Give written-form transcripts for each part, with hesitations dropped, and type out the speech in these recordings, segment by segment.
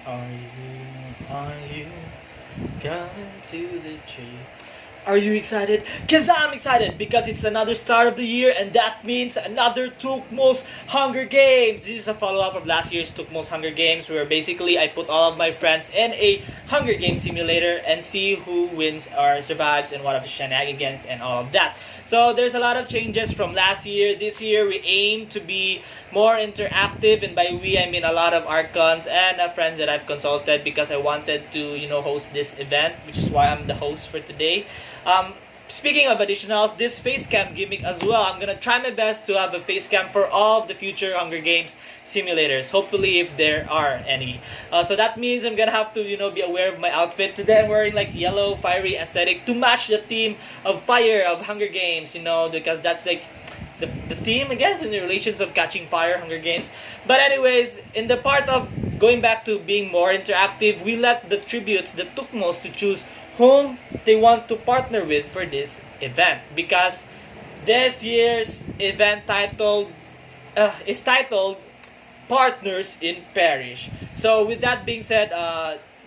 Are you coming to the tree? Are you excited? Cause I'm excited because it's another start of the year and that means another Tukmolss Hunger Games. This is a follow-up of last year's Tukmolss Hunger Games where basically I put all of my friends in a Hunger Game simulator and see who wins or survives and what are the shenanigans and all of that. So there's a lot of changes from last year. This year we aim to be more interactive, and by we I mean a lot of Archons and friends that I've consulted because I wanted to host this event, which is why I'm the host for today. Um, Speaking of additionals, this face cam gimmick as well. I'm gonna try my best to have a face cam for all the future Hunger Games simulators. Hopefully, if there are any. So that means I'm gonna have to be aware of my outfit. Today I'm wearing like yellow fiery aesthetic to match the theme of fire of Hunger Games. Because that's like the theme, I guess, in the relations of catching fire Hunger Games. But anyways, in the part of going back to being more interactive, we let the tributes, the Tukmolss, to choose whom they want to partner with for this event, because this year's event is titled Partners in Parish. So with that being said,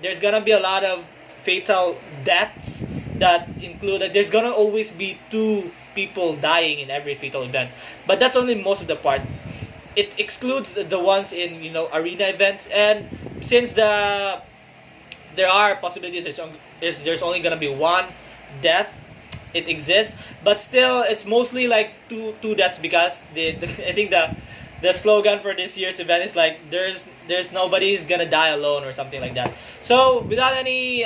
there's gonna be a lot of fatal deaths that include that there's gonna always be two people dying in every fatal event, but that's only most of the part. It excludes the ones in arena events, and since there are possibilities there's only gonna be one death, it exists, but still it's mostly like two deaths because I think the slogan for this year's event is like there's nobody's gonna die alone or something like that. So without any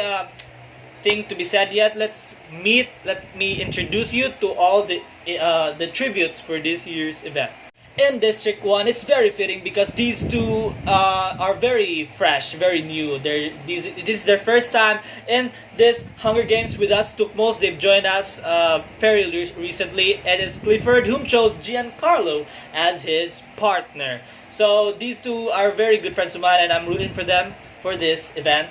thing to be said yet, let me introduce you to all the tributes for this year's event. In District 1, it's very fitting because these two are very fresh, very new. This is their first time in this Hunger Games with us, Tukmolss. They've joined us very recently, and it's Clifford, whom chose Giancarlo as his partner. So these two are very good friends of mine, and I'm rooting for them for this event.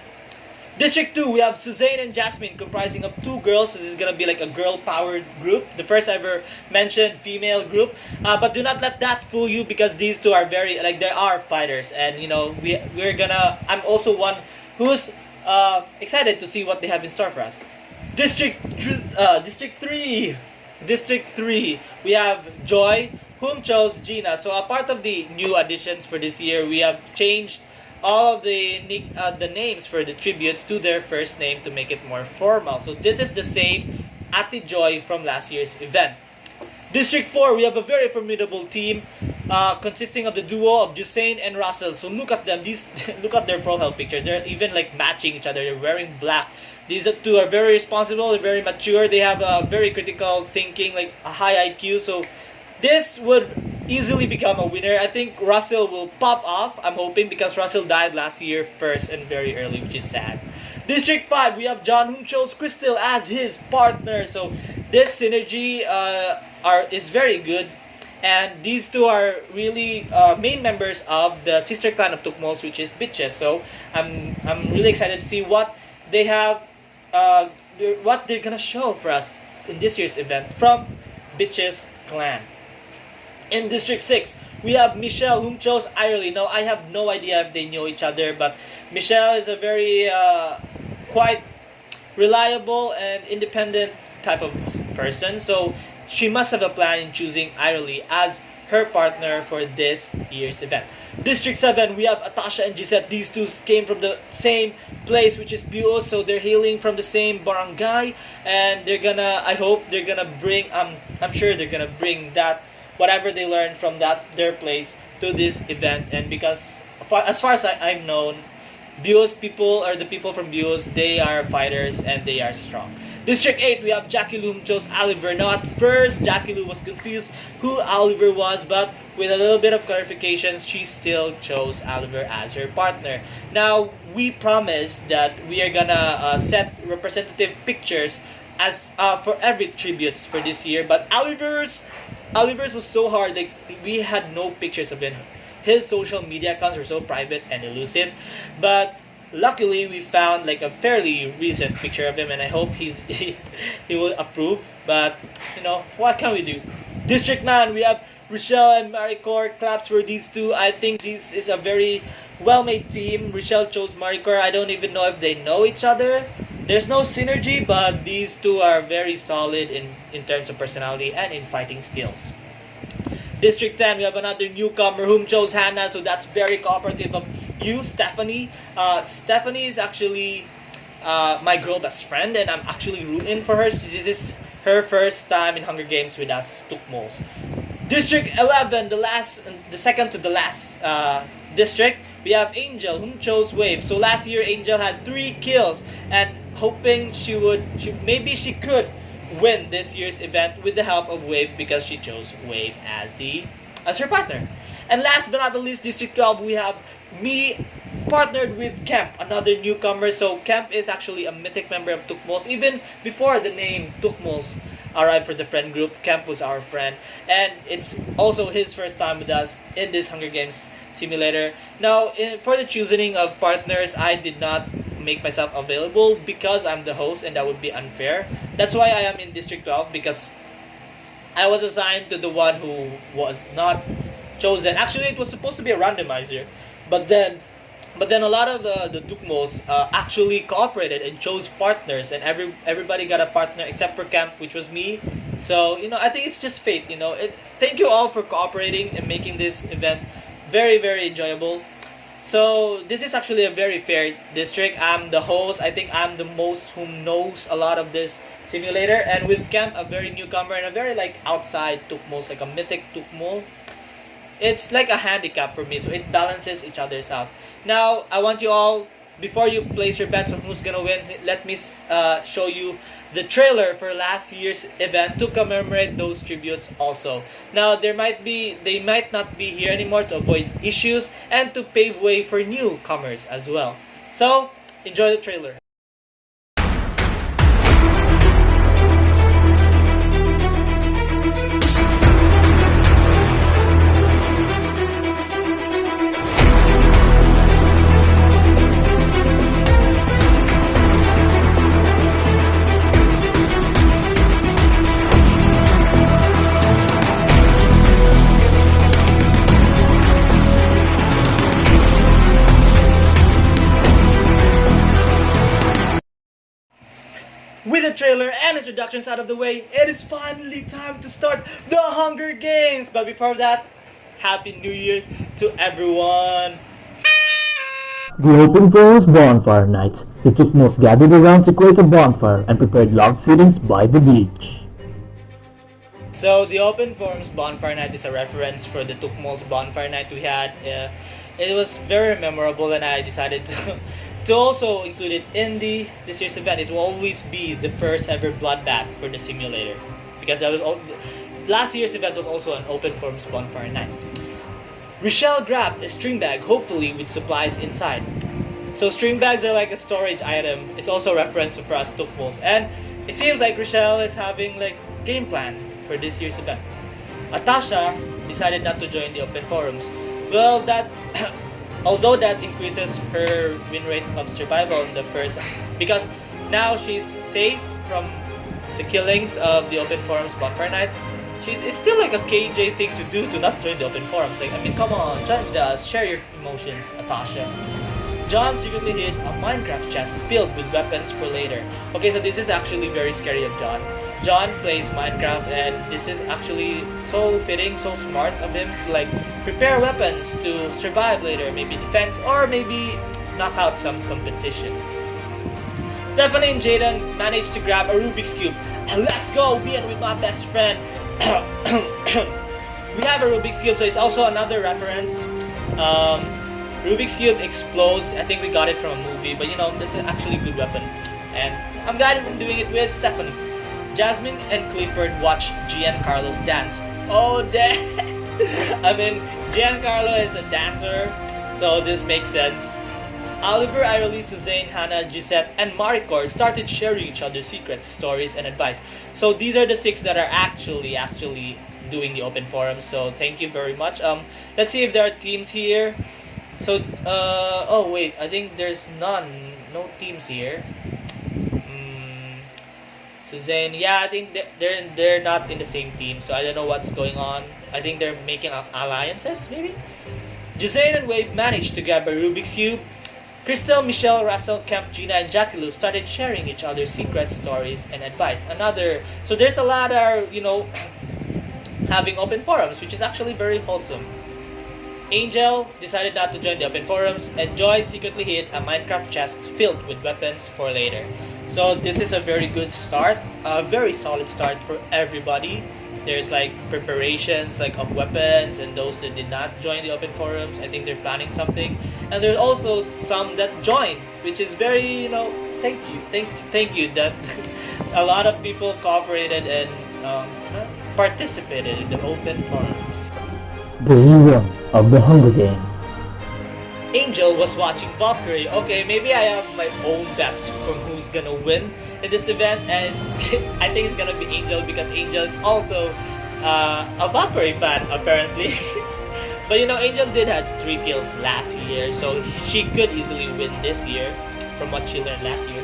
District 2, we have Suzanne and Jasmine, comprising of two girls. So this is gonna be like a girl-powered group, the first ever mentioned female group. But do not let that fool you because these two are they are fighters, and I'm also one who's excited to see what they have in store for us. District 3, we have Joy, whom chose Gina. So a part of the new additions for this year, we have changed all of the names for the tributes to their first name to make it more formal. So this is the same Ate Joy from last year's event. District 4, we have a very formidable team consisting of the duo of Jusain and Russell. So look at them. Look at their profile pictures. They're even like matching each other. They're wearing black. These two are very responsible. They're very mature. They have a very critical thinking, like a high IQ. So this would easily become a winner. I think Russell will pop off, I'm hoping, because Russell died last year first and very early, which is sad. District 5, we have John, whom chose Crystal as his partner. So this synergy is very good, and these two are really main members of the sister clan of Tukmolss, which is Bitches. So I'm really excited to see what they have, what they're gonna show for us in this year's event from Bitches clan. In District 6, we have Michelle, whom chose Irely. Now, I have no idea if they know each other, but Michelle is a very quite reliable and independent type of person. So she must have a plan in choosing Irely as her partner for this year's event. District 7, we have Atasha and Gisette. These two came from the same place, which is Buos, so they're hailing from the same barangay, and I'm sure they're gonna bring that whatever they learned from their place to this event. And because as far as I've known, Buos people, or the people from Buos, they are fighters and they are strong. District 8, we have Jackie Lou, who chose Oliver. Now at first, Jackie Lou was confused who Oliver was, but with a little bit of clarifications, she still chose Oliver as her partner. Now, we promised that we are gonna set representative pictures as for every tributes for this year, but Oliver's was so hard that we had no pictures of him. His social media accounts were so private and elusive, but luckily we found like a fairly recent picture of him, and I hope he will approve. But what can we do? District 9, we have Rochelle and Maricor. Claps for these two. I think this is a very well-made team. Rochelle chose Maricor. I don't even know if they know each other. There's no synergy, but these two are very solid in terms of personality and in fighting skills. District 10, we have another newcomer whom chose Hannah, so that's very cooperative of you, Stephanie. Stephanie is actually my girl best friend, and I'm actually rooting for her. This is her first time in Hunger Games with us, Tukmolss. District 11, the second to the last district, we have Angel, whom chose Wave. So last year, Angel had 3 kills, and hoping maybe she could win this year's event with the help of Wave because she chose Wave as her partner. And last but not the least, District 12, we have me partnered with Kemp, another newcomer. So Kemp is actually a mythic member of Tukmolss. Even before the name Tukmolss arrived for the friend group, Kemp was our friend. And it's also his first time with us in this Hunger Games simulator. Now, for the choosing of partners, I did not make myself available because I'm the host and that would be unfair. That's why I am in District 12, because I was assigned to the one who was not chosen. Actually, it was supposed to be a randomizer, but then a lot of the Tukmolss actually cooperated and chose partners, and everybody got a partner except for Camp, which was me. So I think it's just fate. Thank you all for cooperating and making this event very, very enjoyable. So this is actually a very fair district. I'm the host. I think I'm the most who knows a lot of this simulator, and with Camp, a very newcomer and a very outside Tukmolss, like a mythic Tukmolss. It's like a handicap for me, so it balances each other's out. Now, I want you all, before you place your bets on who's gonna win, let me show you the trailer for last year's event to commemorate those tributes also. Now, they might not be here anymore to avoid issues and to pave way for newcomers as well. So, enjoy the trailer. With the trailer and introductions out of the way, it is finally time to start the Hunger Games! But before that, Happy New Year to everyone! The open floor was bonfire night. The Tukmolss gathered around to create a bonfire and prepared log sittings by the beach. So the Open Forums Bonfire Night is a reference for the Tukmolss Bonfire Night we had. It was very memorable, and I decided to also include it in this year's event. It will always be the first ever bloodbath for the simulator, because last year's event was also an Open Forums Bonfire Night. Rochelle grabbed a string bag, hopefully with supplies inside. So string bags are like a storage item. It's also a reference for us Tukmolss, and it seems like Rochelle is having game plan for this year's event. Atasha decided not to join the Open Forums. Well, although that increases her win rate of survival in the first, because now she's safe from the killings of the Open Forums Bonfire Night. It's still like a KJ thing to do, to not join the Open Forums. Come on, share your emotions, Atasha. John secretly hid a Minecraft chest filled with weapons for later. Okay, so this is actually very scary of John. John plays Minecraft, and this is actually so fitting, so smart of him to prepare weapons to survive later, maybe defense or maybe knock out some competition. Stephanie and Jaden managed to grab a Rubik's Cube. Let's go, me and with my best friend. We have a Rubik's Cube, so it's also another reference. Rubik's Cube explodes. I think we got it from a movie, but that's actually a good weapon. And I'm glad I'm doing it with Stephanie. Jasmine and Clifford watch Giancarlo's dance. Oh, Giancarlo is a dancer, so this makes sense. Oliver, Irelie, Suzanne, Hannah, Gisette, and Maricor started sharing each other's secrets, stories, and advice. So these are the 6 that are actually doing the Open Forum. So thank you very much. Let's see if there are teams here. So, oh wait, I think there's no teams here. Suzanne, yeah, I think they're not in the same team, so I don't know what's going on. I think they're making alliances, maybe. Jazane and Wave managed to grab a Rubik's Cube. Crystal, Michelle, Russell, Kemp, Gina, and Jackie Lou started sharing each other's secrets, stories, and advice. So there's a lot of, having open forums, which is actually very wholesome. Angel decided not to join the open forums, and Joy secretly hid a Minecraft chest filled with weapons for later. So this is a very good start, a very solid start for everybody. There's like preparations like of weapons, and those that did not join the open forums, I think they're planning something. And there's also some that joined, which is very, thank you that a lot of people cooperated and participated in the open forums. Day 1 of the Hunger Games. Angel was watching Valkyrie. Okay, maybe I have my own bets for who's gonna win in this event, and I think it's gonna be Angel because Angel is also a Valkyrie fan apparently. But Angel did have 3 kills last year, so she could easily win this year from what she learned last year.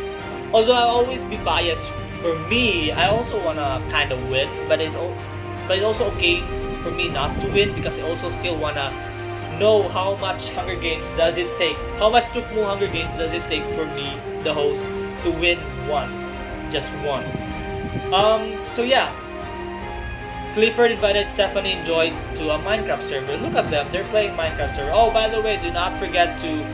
Although I'll always be biased. For me, I also wanna kind of win, but it's also okay for me not to win because I also still wanna know how much Hunger Games does it take, how much Tukmolss Hunger Games does it take for me, the host, to win just one. So yeah, Clifford invited Stephanie and Joy to a Minecraft server. Look at them, they're playing Minecraft server. Oh, by the way, do not forget to,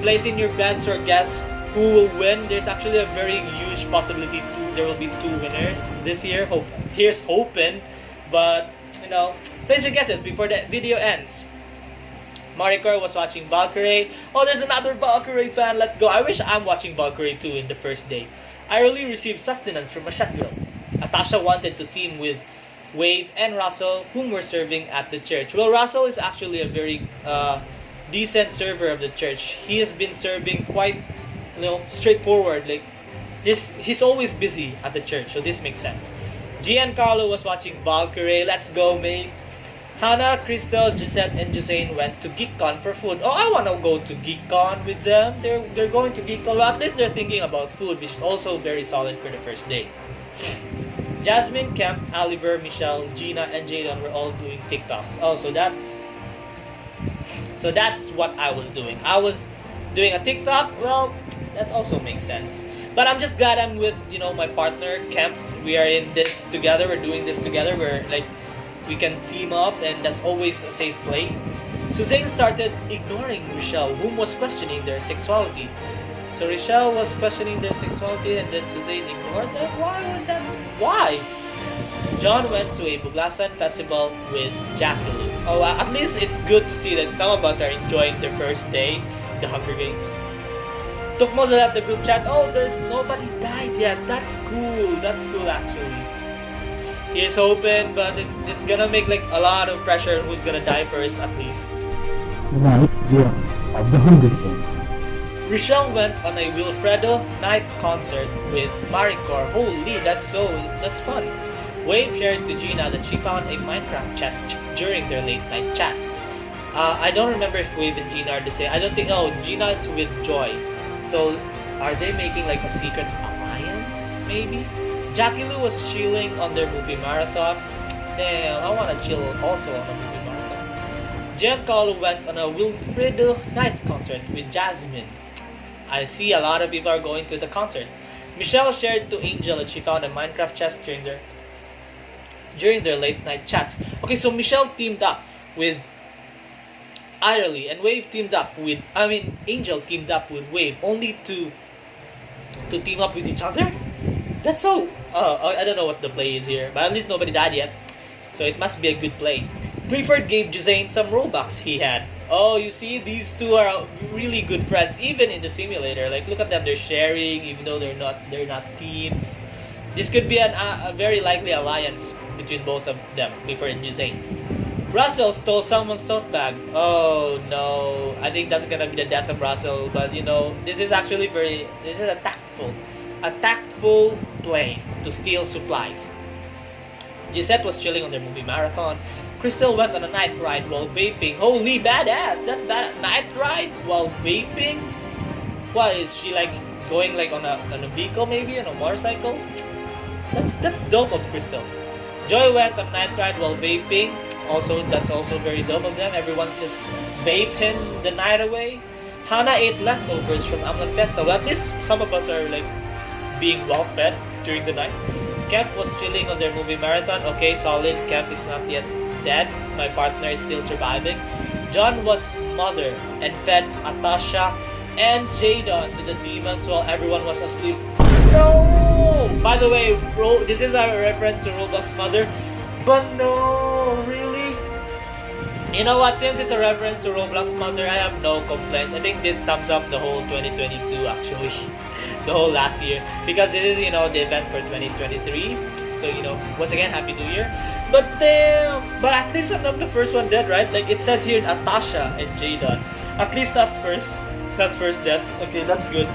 place in your bets or guess who will win. There's actually a very huge possibility there will be 2 winners this year. Here's hoping, but place your guesses before the video ends. Maricor was watching Valkyrie. Oh, there's another Valkyrie fan. Let's go. I wish I'm watching Valkyrie too in the first day. I really received sustenance from a chef girl. Atasha wanted to team with Wave and Russell, whom were serving at the church. Well, Russell is actually a very decent server of the church. He has been serving quite, straightforward. Like, he's always busy at the church, so this makes sense. Giancarlo was watching Valkyrie. Let's go, mate. Hannah, Crystal, Gisette, and Josane went to GeekCon for food. Oh, I want to go to GeekCon with them. They're going to GeekCon. Well, at least they're thinking about food, which is also very solid for the first day. Jasmine, Kemp, Oliver, Michelle, Gina, and Jadon were all doing TikToks. Oh, so that's what I was doing. I was doing a TikTok. Well, that also makes sense. But I'm just glad I'm with, my partner, Kemp. We are in this together. We're doing this together. We're like, we can team up, and that's always a safe play. Suzanne started ignoring Rochelle, whom was questioning their sexuality. So Rochelle was questioning their sexuality, and then Suzanne ignored them? Why? John went to a Buglasan festival with Jacqueline. Oh, at least it's good to see that some of us are enjoying their first day, the Hunger Games. Tukmolss left the group chat. Oh, there's nobody died yet. That's cool. That's cool actually. He's hoping, but it's gonna make like a lot of pressure on who's gonna die first at least. Night 1 of the Hunger Games. Rochelle went on a Wilfredo night concert with Maricor. Holy, that's fun. Wave shared to Gina that she found a Minecraft chest during their late night chats. I don't remember if Wave and Gina are the same. I don't think. Oh, Gina is with Joy. So are they making like a secret alliance? Maybe. Jackie Lou was chilling on their movie marathon. Damn, I wanna chill also on a movie marathon. Giancarlo went on a Wilfredo night concert with Jasmine. I see a lot of people are going to the concert. Michelle shared to Angel that she found a Minecraft chest during their late night chats. Okay, so Michelle teamed up with Irely, and Angel teamed up with Wave only to team up with each other? That's so... I don't know what the play is here, but at least nobody died yet. So it must be a good play. Clifford gave Josane some Robux he had. Oh, you see, these two are really good friends, even in the simulator. Like, look at them, they're sharing, even though they're not teams. This could be a very likely alliance between both of them, Clifford and Josane. Russell stole someone's tote bag. Oh no, I think that's gonna be the death of Russell. But this is actually this is a tactful play to steal supplies. Gisette was chilling on their movie marathon. Crystal went on a night ride while vaping. Holy badass! That's bad. Night ride while vaping? What is she like going like on a vehicle maybe, on a motorcycle? That's dope of Crystal. Joy went on a night ride while vaping. Also, that's also very dumb of them. Everyone's just vaping the night away. Hannah ate leftovers from Amlan Festa. Well, at least some of us are like being well fed during the night. Kemp was chilling on their movie marathon. Okay, solid. Kemp is not yet dead. My partner is still surviving. John was mother and fed Atasha and Jadon to the demons while everyone was asleep. No! By the way, this is a reference to Roblox Mother. But no, really? You know what? Since it's a reference to Roblox Mother, I have no complaints. I think this sums up the whole 2022 actually. The whole last year. Because this is, the event for 2023. So, once again, Happy New Year. But at least I'm not the first one dead, right? Like it says here, Atasha and Jadon. At least not first death. Okay, that's good.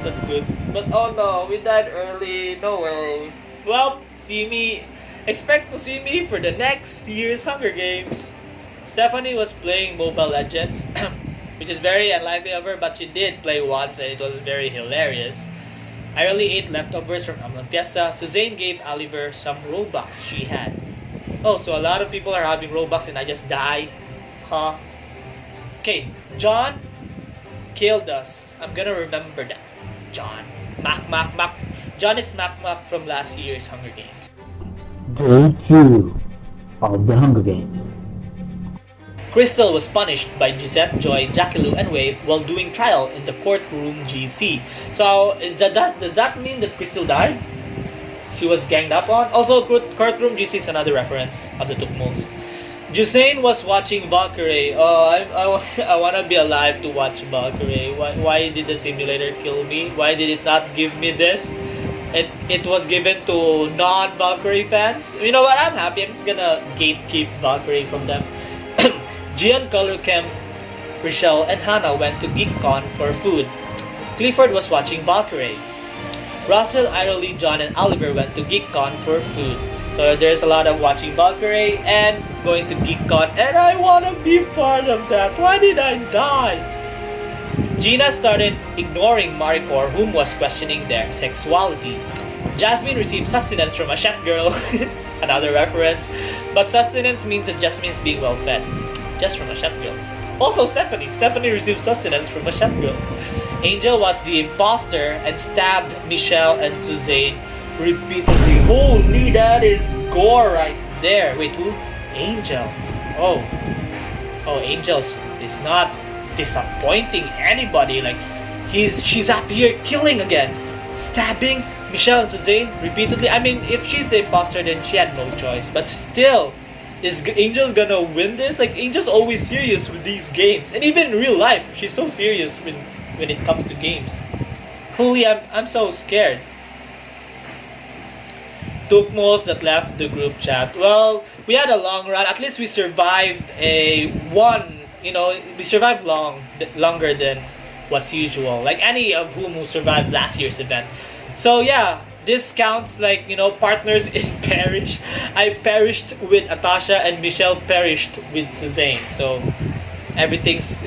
But oh no, we died early. No way. Well, expect to see me for the next year's Hunger Games. Stephanie was playing Mobile Legends, which is very unlikely of her, but she did play once and it was very hilarious. I only ate leftovers from Amlan Fiesta. Suzanne gave Oliver some Robux she had. Oh, so a lot of people are having Robux and I just died? Huh? Okay, John killed us. I'm gonna remember that. John. Mac. John is Mac from last year's Hunger Games. Day 2 of the Hunger Games. Crystal was punished by Gisette, Joy, Jackie Lou, and Wave while doing trial in the courtroom GC. So, does that mean that Crystal died? She was ganged up on? Also, courtroom GC is another reference of the Tukmolss. Jusain was watching Valkyrie. Oh, I want to be alive to watch Valkyrie. Why did the simulator kill me? Why did it not give me this? It was given to non-Valkyrie fans. You know what? I'm happy. I'm gonna gatekeep Valkyrie from them. Gian, Color Camp, Rochelle, and Hannah went to GeekCon for food. Clifford was watching Valkyrie. Russell, Iroly, John, and Oliver went to GeekCon for food. So there's a lot of watching Valkyrie and going to GeekCon, and I want to be part of that. Why did I die? Gina started ignoring Maricor, whom was questioning their sexuality. Jasmine received sustenance from a chef girl, another reference, but sustenance means that Jasmine's being well fed, just from a chef girl. Also Stephanie received sustenance from a chef girl. Angel was the imposter and stabbed Michelle and Suzanne repeatedly. Holy, that is gore right there. Wait, who? Angel. Oh, Angel is not disappointing anybody. Like, she's up here killing again, stabbing Michelle and Suzanne repeatedly. I mean, if she's the imposter, then she had no choice. But still, is Angel gonna win this? Like, Angel's always serious with these games, and even in real life, she's so serious when it comes to games. Holy, I'm so scared. Tukmolss that left the group chat. Well, we had a long run. At least we survived we survived longer than what's usual. Like any of who survived last year's event. So yeah, this counts like, partners in perish. I perished with Atasha and Michelle perished with Suzanne. So everything's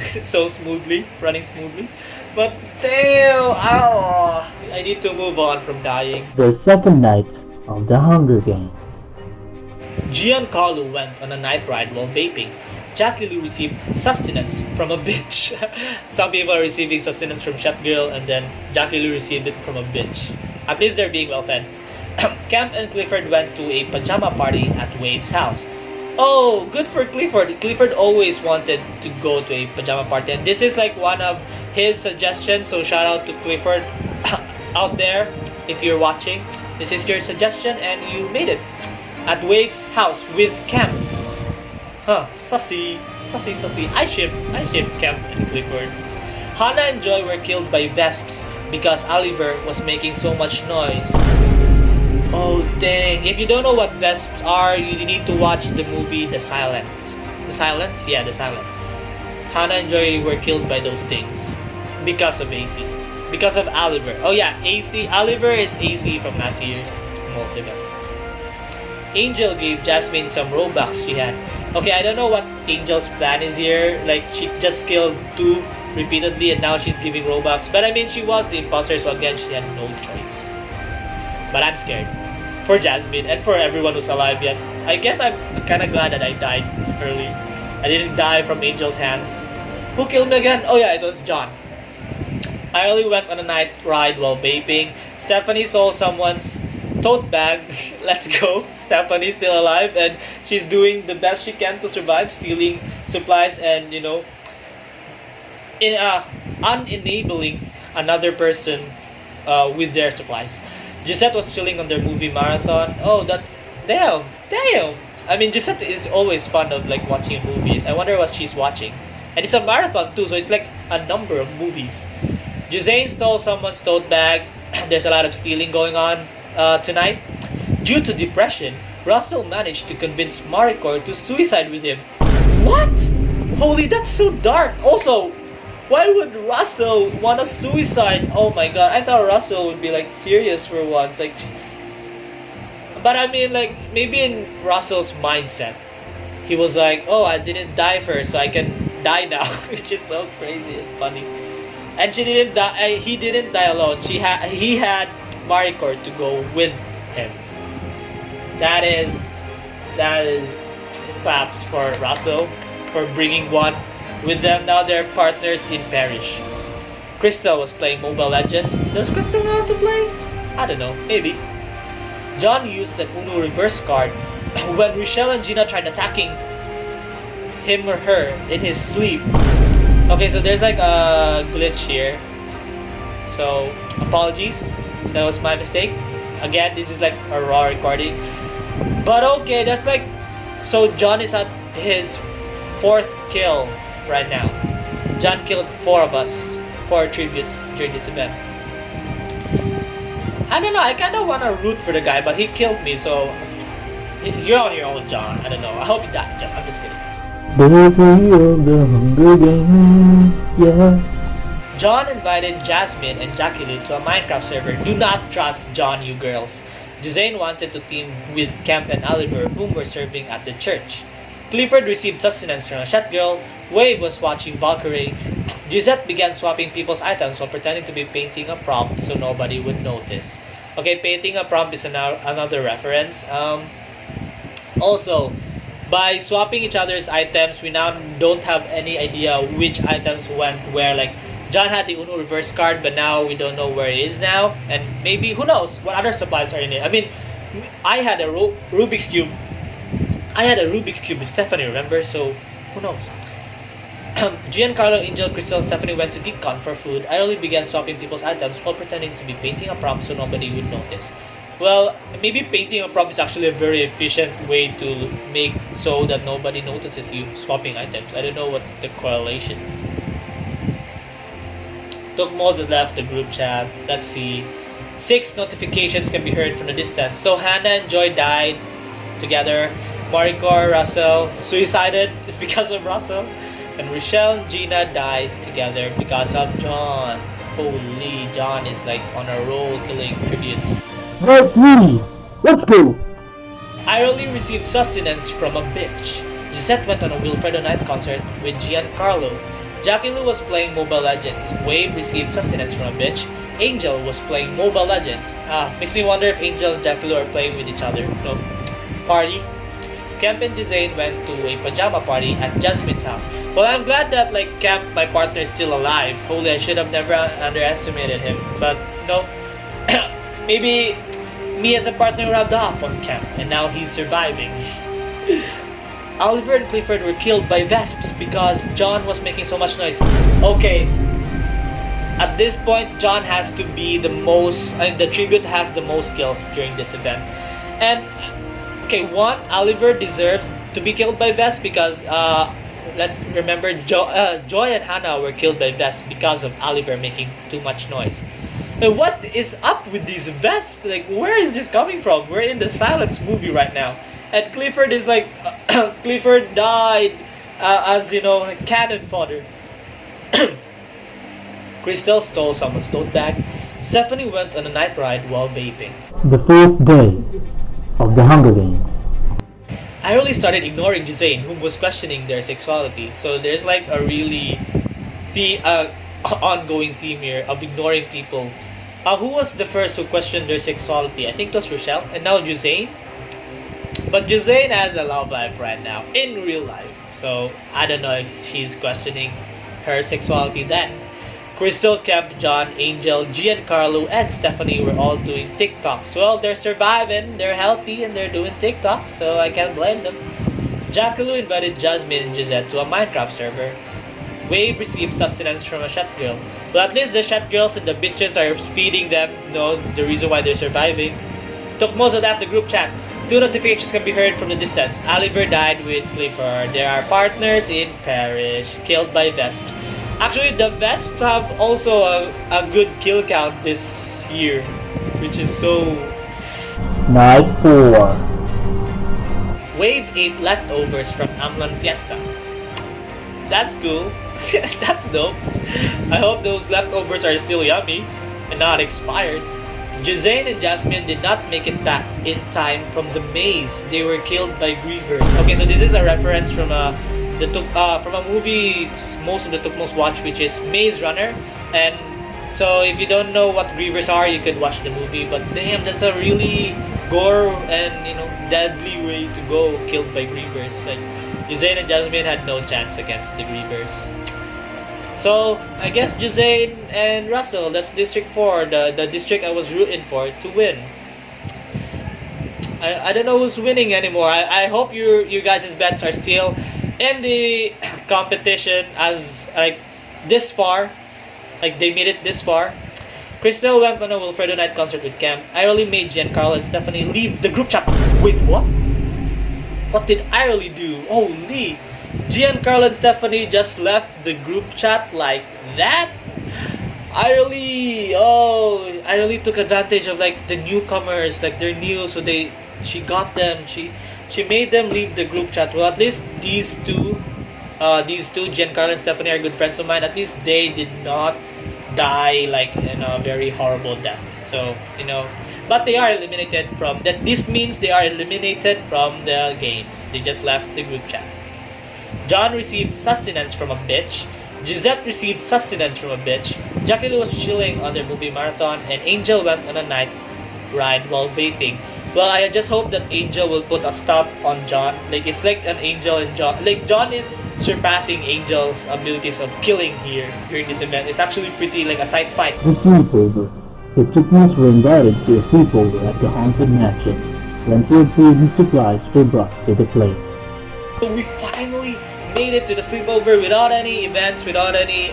running smoothly. But damn, I need to move on from dying. The second night of the Hunger Games. Giancarlo went on a night ride while vaping. Jackie Lou received sustenance from a bitch. Some people are receiving sustenance from Chef Girl, and then Jackie Lou received it from a bitch. At least they're being well fed. Camp and Clifford went to a pajama party at Wade's house. Oh, good for Clifford. Clifford always wanted to go to a pajama party, and this is like one of his suggestions. So shout out to Clifford out there if you're watching. This is your suggestion and you made it. At Wave's house with Camp. Sussy. I ship Camp and Clifford. Hannah and Joy were killed by vesps because Oliver was making so much noise. Oh dang. If you don't know what vesps are, you need to watch the movie The Silence? Yeah, The Silence. Hannah and Joy were killed by those things because of AC. Because of Oliver. Oh yeah, AC. Oliver is AC from last year's most events. Angel gave Jasmine some Robux she had. Okay, I don't know what Angel's plan is here. Like, she just killed 2 repeatedly and now she's giving Robux. But I mean, she was the imposter, so again, she had no choice. But I'm scared. For Jasmine and for everyone who's alive yet. I guess I'm kind of glad that I died early. I didn't die from Angel's hands. Who killed me again? Oh yeah, it was John. I only went on a night ride while vaping. Stephanie saw someone's tote bag. Let's go. Stephanie's still alive and she's doing the best she can to survive, stealing supplies and unenabling another person with their supplies. Gisette was chilling on their movie marathon. Oh, that's damn. I mean, Gisette is always fun of like watching movies. I wonder what she's watching, and it's a marathon too, so it's like a number of movies. Juzane stole someone's tote bag. There's a lot of stealing going on tonight. Due to depression, Russell managed to convince Maricor to suicide with him. What? Holy, that's so dark. Also, why would Russell want to suicide? Oh my god, I thought Russell would be like serious for once. Like, but I mean, like maybe in Russell's mindset, he was like, "Oh, I didn't die first, so I can die now," which is so crazy and funny. And she didn't die. He didn't die alone. He had Maricor to go with him. That is claps for Russell for bringing one with them. Now they're partners in Parish. Crystal was playing Mobile Legends. Does Crystal know how to play? I don't know. Maybe. John used an Uno reverse card when Rochelle and Gina tried attacking him or her in his sleep. Okay, so there's like a glitch here. So, apologies. That was my mistake. Again, this is like a raw recording. But okay, that's like... So, John is at his 4th kill right now. John killed 4 of us. 4 tributes during this event. I don't know, I kind of want to root for the guy, but he killed me, so... You're on your own, John. I don't know. I hope you died, John. I'm just kidding. Baby of the Hunger Games, yeah. John invited Jasmine and Jackie Lou to a Minecraft server. Do not trust John, you girls. Juzane wanted to team with Kemp and Oliver, whom were serving at the church. Clifford received sustenance from a shot girl. Wave was watching Valkyrie. Gisette began swapping people's items while pretending to be painting a prompt so nobody would notice. Okay, painting a prompt is another reference. Also, by swapping each other's items, we now don't have any idea which items went where. Like, John had the Uno reverse card, but now we don't know where it is now. And maybe, who knows, what other supplies are in it. I mean, I had a Rubik's Cube. I had a Rubik's Cube with Stephanie, remember? So, who knows? Giancarlo, Angel, Crystal, and Stephanie went to GeekCon for food. I only began swapping people's items while pretending to be painting a prompt so nobody would notice. Well, maybe painting a prompt is actually a very efficient way to make so that nobody notices you swapping items. I don't know what's the correlation. Tukmolss has left the group chat. Let's see. 6 notifications can be heard from the distance. So Hannah and Joy died together. Maricor, Russell suicided because of Russell. And Rochelle and Gina died together because of John. Holy, John is like on a roll killing tributes. Right, 3, let's go! I only received sustenance from a bitch. Gisette went on a Wilfredo night concert with Giancarlo. Jackie Lou was playing Mobile Legends. Wave received sustenance from a bitch. Angel was playing Mobile Legends. Makes me wonder if Angel and Jackie Lou are playing with each other. No. Party. Kemp and Juzane went to a pajama party at Jasmine's house. Well, I'm glad that like Kemp, my partner, is still alive. Holy, I should have never underestimated him. But no. Maybe me as a partner rubbed off on Kemp, and now he's surviving. Oliver and Clifford were killed by Vesps because John was making so much noise. Okay. At this point, John has to be the most... the tribute has the most kills during this event. And, okay, one, Oliver deserves to be killed by Vesp because, let's remember, Joy and Hannah were killed by Vesp because of Oliver making too much noise. What is up with these Vesps? Like, where is this coming from? We're in the Silence movie right now. And Clifford is like, Clifford died as, you know, cannon fodder. Crystal stole someone's tote bag. Stephanie went on a night ride while vaping. The 4th day of the Hunger Games. I really started ignoring Juzane, whom was questioning their sexuality. So there's like a really ongoing theme here of ignoring people. Who was the first who questioned their sexuality? I think it was Rochelle, and now Juzane. But Juzane has a love life right now, in real life. So I don't know if she's questioning her sexuality then. Crystal, Kemp, John, Angel, Giancarlo, and Stephanie were all doing TikToks. Well, they're surviving, they're healthy, and they're doing TikToks, so I can't blame them. Jackaloo invited Jasmine and Gisette to a Minecraft server. Wave received sustenance from a Shet girl. Well, at least the Shet girls and the bitches are feeding them, the reason why they're surviving. Tukmolss left the group chat. Two notifications can be heard from the distance. Oliver died with Clifford. There are partners in Parish, killed by Vesps. Actually, the Vesps have also a good kill count this year, which is so... Night 4. Wave ate leftovers from Amlan Fiesta. That's cool. That's dope. I hope those leftovers are still yummy and not expired. Juzane and Jasmine did not make it back in time from the maze. They were killed by grievers. Okay, so this is a reference from from a movie most of the Tukmolss watch, which is Maze Runner. And so if you don't know what grievers are, you could watch the movie. But damn, that's a really gore and deadly way to go, killed by grievers. Like Juzane and Jasmine had no chance against the grievers. So I guess Juzane and Russell, that's District 4, the district I was rooting for to win. I don't know who's winning anymore. I hope you guys' bets are still in the competition as like this far. Like they made it this far. Crystal went on a Wilfredo night concert with Cam. I really made Giancarlo and Stephanie leave the group chat. Wait, what? What did I really do? Holy! Giancarlo and Stephanie just left the group chat like that? I really took advantage of like the newcomers, like they're new, so she got them. She made them leave the group chat. Well, at least these two, Giancarlo and Stephanie are good friends of mine. At least they did not die like in a very horrible death. So but they are eliminated from that. This means they are eliminated from the games. They just left the group chat. John received sustenance from a bitch. Gisette received sustenance from a bitch. Jackie was chilling on their movie marathon, and Angel went on a night ride while vaping. Well, I just hope that Angel will put a stop on John. Like it's like an Angel and John. Like John is surpassing Angel's abilities of killing here during this event. It's actually pretty like a tight fight. The sleepover. The Tukmolss were invited to a sleepover at the haunted mansion. Plenty of food and supplies were brought to the place. So we finally made it to the sleepover without any events, without any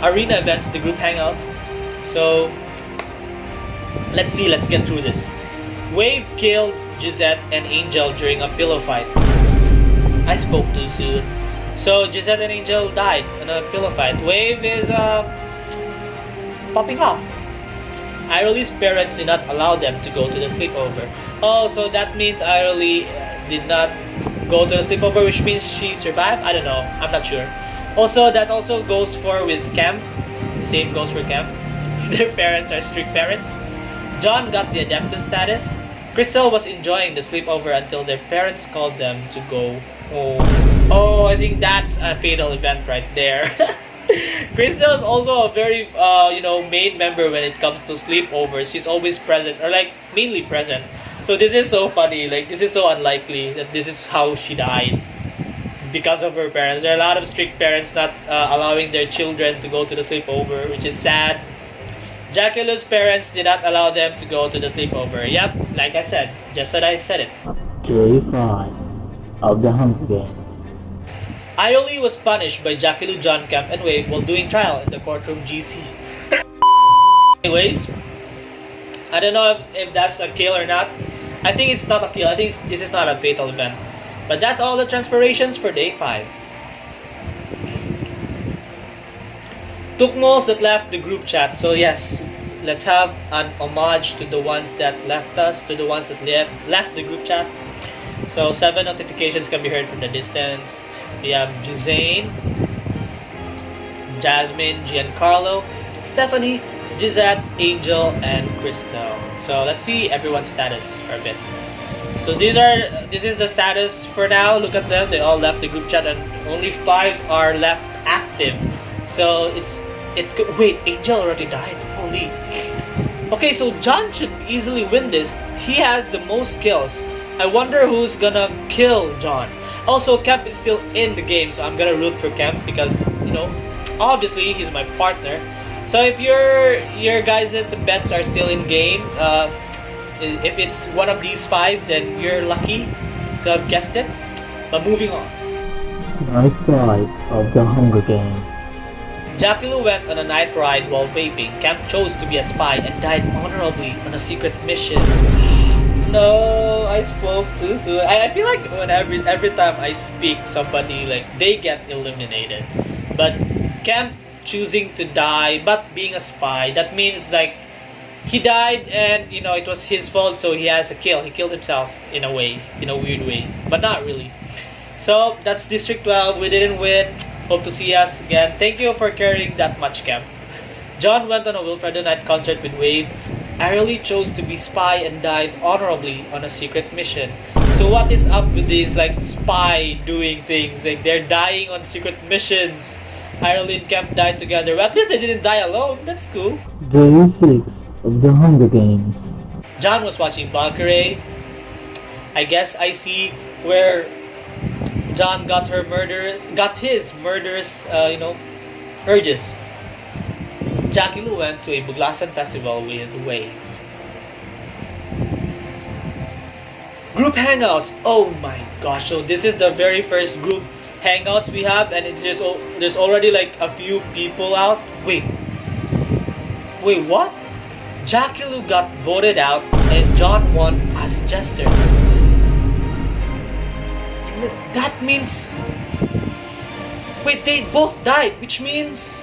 arena events, the group hangouts. So let's get through this. Wave killed Gisette and Angel during a pillow fight. I spoke too soon. So Gisette and Angel died in a pillow fight. Wave is popping off. Irely's parents did not allow them to go to the sleepover. Oh, so that means Irely did not go to the sleepover, which means she survived? I don't know. I'm not sure. Also, that also goes for with Cam. The same goes for Cam. Their parents are strict parents. John got the Adeptus status. Crystal was enjoying the sleepover until their parents called them to go home. Oh, I think that's a fatal event right there. Crystal is also a very, main member when it comes to sleepovers. She's always present, or like mainly present. So this is so funny. Like this is so unlikely that this is how she died because of her parents. There are a lot of strict parents not allowing their children to go to the sleepover, which is sad. Jackaloo's parents did not allow them to go to the sleepover. Yep, like I said, just as I said it. Day 5 of the Hunger Games. Ioli was punished by Jackaloo, John Camp, and Wave while doing trial in the courtroom GC. Anyways, I don't know if that's a kill or not. I think it's not a kill. I think this is not a fatal event. But that's all the transpirations for day 5. Tukmolss that left the group chat. So yes, let's have an homage to the ones that left us, to the ones that left the group chat. So 7 notifications can be heard from the distance. We have Juzane, Jasmine, Giancarlo, Stephanie, Gisette, Angel, and Crystal. So let's see everyone's status for a bit. So this is the status for now. Look at them. They all left the group chat, and only 5 are left active. So wait, Angel already died. Holy. Okay, so John should easily win this. He has the most kills. I wonder who's gonna kill John. Also, Kemp is still in the game, so I'm gonna root for Kemp because, you know, obviously he's my partner. So if your guys' bets are still in game, if it's one of these five, then you're lucky to have guessed it. But moving on. Night 5 of the Hunger Games. Jackalo went on a night ride while vaping. Kemp chose to be a spy and died honorably on a secret mission. No, I spoke too soon. I feel like when every time I speak, somebody like they get eliminated. But Kemp choosing to die, but being a spy, that means like he died and you know it was his fault, so he has a kill. He killed himself in a way, in a weird way, but not really. So that's District 12. We didn't win. Hope to see us again. Thank you for carrying that much, Kemp. John went on a Wilfredo night concert with Wave. Airly chose to be spy and died honorably on a secret mission. So what is up with these like spy doing things? Like they're dying on secret missions. Airly and Kemp died together. Well, at least they didn't die alone. That's cool. Day 6 of the Hunger Games. John was watching Valkyrie. I guess I see where John got his murderous, urges. Jackie Lou went to a Buglasan festival with Wave. Group hangouts. Oh my gosh! So this is the very first group hangouts we have, and it's just there's already like a few people out. Wait, what? Jackie Lou got voted out, and John won as jester. That means, wait, they both died, which means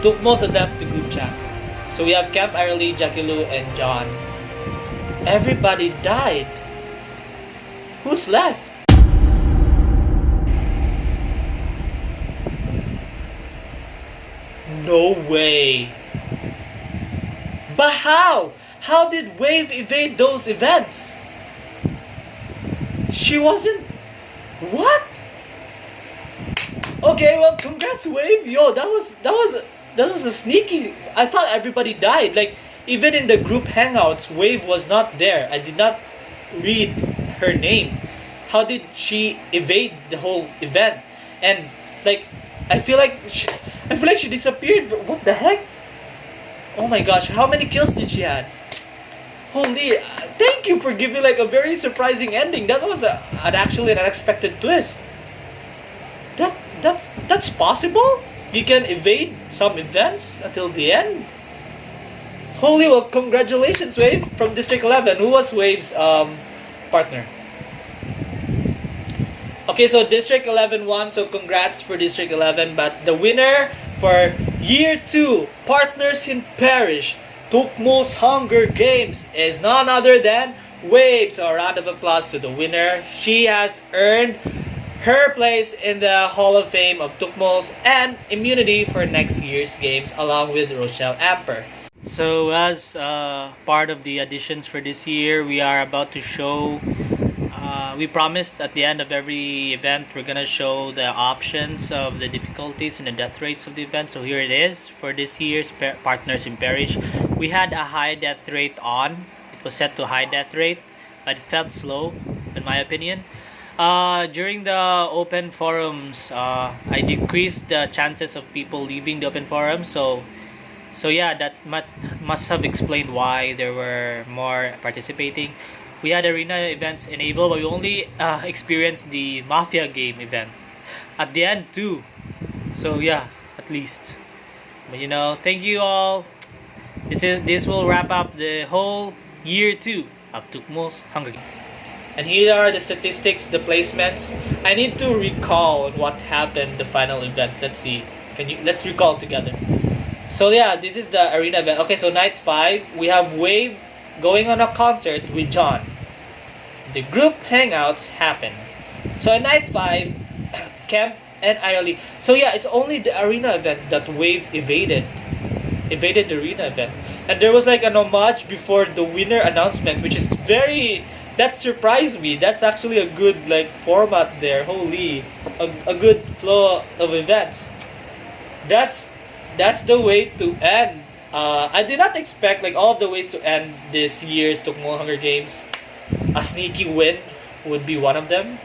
Tukmolss left the group chat. So we have Kemp, Irely, Jackie Lou, and John. Everybody died. Who's left? No way. But how? How did Wave evade those events? She wasn't. What? Okay, well, congrats, Wave. Yo, that was a sneaky. I thought everybody died. Like even in the group hangouts, Wave was not there. I did not read her name. How did she evade the whole event? And like, I feel like she disappeared. What the heck? Oh my gosh! How many kills did she had? Holy! Thank you for giving like a very surprising ending. That was actually an unexpected twist. That's possible? You can evade some events until the end? Holy, well, congratulations, Wave, from District 11. Who was Wave's partner? Okay, so District 11 won, so congrats for District 11. But the winner for Year 2, Partners in Parish, Tukmolss Hunger Games, is none other than Wave. So a round of applause to the winner. She has earned her place in the Hall of Fame of Tukmolss and immunity for next year's games along with Rochelle Amper. So as part of the additions for this year, we are about to show, we promised at the end of every event we're gonna show the options of the difficulties and the death rates of the event. So here it is for this year's Partners in Parish. We had a high death rate on. It was set to high death rate, but it felt slow in my opinion. During the open forums, I decreased the chances of people leaving the open forum. So yeah, that must have explained why there were more participating. We had arena events enabled, but we only experienced the Mafia game event at the end too. So yeah, at least. But you know, thank you all. This will wrap up the whole Year 2 of Tukmolss Hunger Games. And here are the statistics, the placements. I need to recall what happened the final event. Let's see. Let's recall together. So yeah, this is the arena event. Okay, so night 5, we have Wave going on a concert with John. The group hangouts happen. So in night 5, Kemp and Irely. So yeah, it's only the arena event that Wave evaded the arena event. And there was like an homage before the winner announcement, which is that surprised me. That's actually a good like format there. Holy, a good flow of events. That's the way to end. I did not expect like all of the ways to end this year's Tukmolss Hunger Games. a sneaky win would be one of them.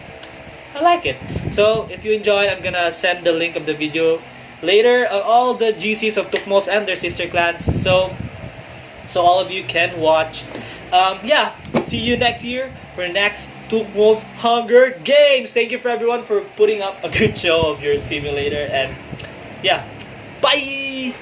I like it. So if you enjoyed, I'm gonna send the link of the video later on all the GCs of Tukmolss and their sister clans. So all of you can watch. Yeah, see you next year for the next Tukmolss Hunger Games. Thank you for everyone for putting up a good show of your simulator, and yeah, bye.